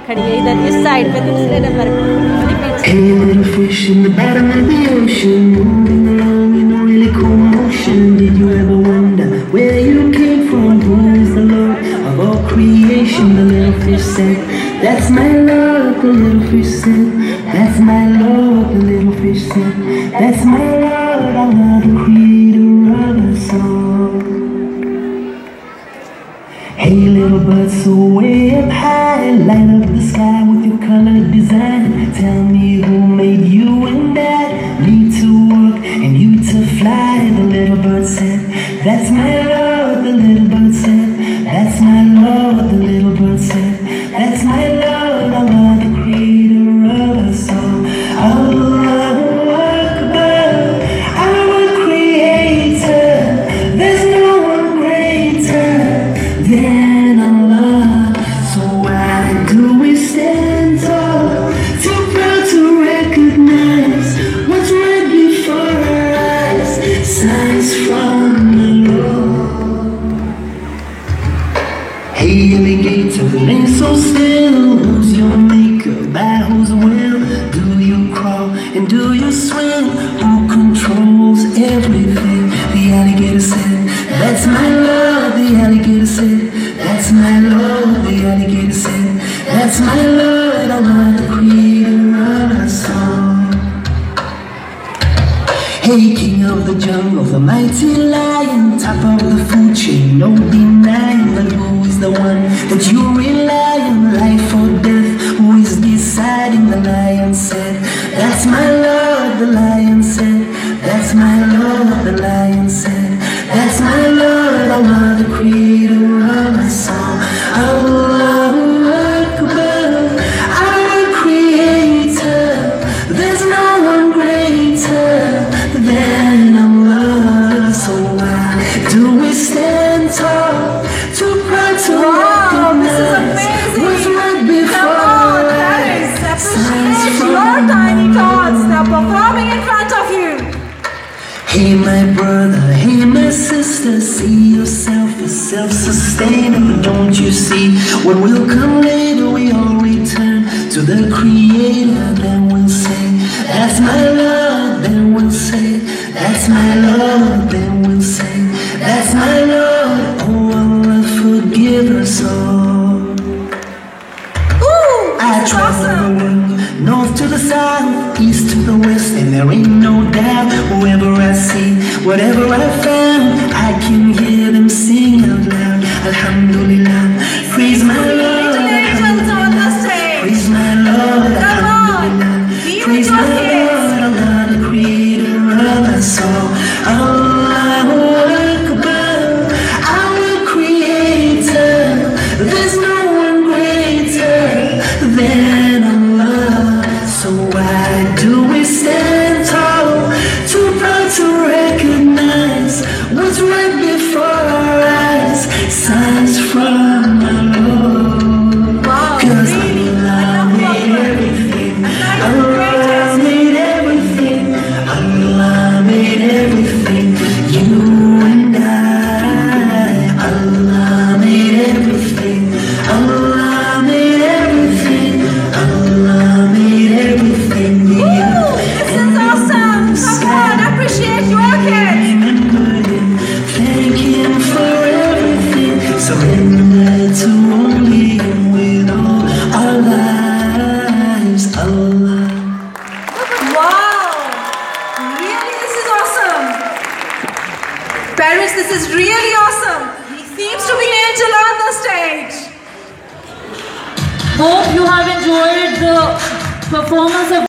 खड़ी है इधर इस साइड पे दूसरे नंबर पे। Hey little fish in the bottom of the ocean, moving along in a really cool motion. Did you ever wonder where you came from? Who is the Lord of all creation? The little fish said, that's my Lord. The little fish said, that's my Lord. The little fish said, that's my Lord. Allah, the creator of us all. Hey little bird, so way up high, light up the sky with your colored design. Tell me who made you and I, me to work and you to fly. The little bird said, that's my Lord. The little bird said, that's my Lord. The little bird said, that's my Lord. Allah, the creator of us all. Allahu Akbar, our creator. There's no one greater than Allah. So why do we stand tall, too proud to recognize what's right before our eyes? Signs from the Lord. Hey alligator, remain so still. Who's your maker? By whose will? Do you crawl and do you swim? Who controls everything? The alligator said, that's my Lord. The alligator said, that's my Lord. The alligator said, that's my Lord. Allah, the creator of us all. Hey king of the jungle, the mighty lion, top of the food chain, no denying. But who is the one that you rely on? Life or death, who is deciding? The lion said, that's my Lord. The lion said, that's my Lord. The lion said, that's my Lord. Allah, the creator of us all. Allahu Akbar, our creator. There's no one greater than Allah. So why do we stand tall, too proud to recognize what's right before our eyes? Appreciate your tiny tots. They're performing in front of you. Hey my brother, hey my sister, see yourself as self-sustainable. Don't you see what will come later? We all return to the creator. Then we'll say, that's my Lord. Then we'll say, that's my Lord. Then we'll say, that's my Lord. Oh Allah, forgive us all. I travel the world, north to the south, east to the west, and there ain't no doubt. Whoever I see, whatever I found, I can hear them sing out loud. Alhamdulillah, praise my Lord. Alhamdulillah, praise my Lord. Alhamdulillah, praise my Lord. Allah, the creator of us all. Allahu Akbar, our creator. There's no one greater than Allah. So why do we stand tall, too proud to recognize what's right before our eyes? Signs from the Lord. Cause Allah made everything. Allah made everything. Allah made everything. You and I. Allah made everything. Allah made everything. Allah made everything. This is awesome. Come on, appreciate your kids. Remember him, thank him for everything. Surrender to only him with all our lives. Allah. Wow! Really, this is awesome. Parents, this is really awesome. He seems to be Angel on the stage. Hope you have enjoyed the performance of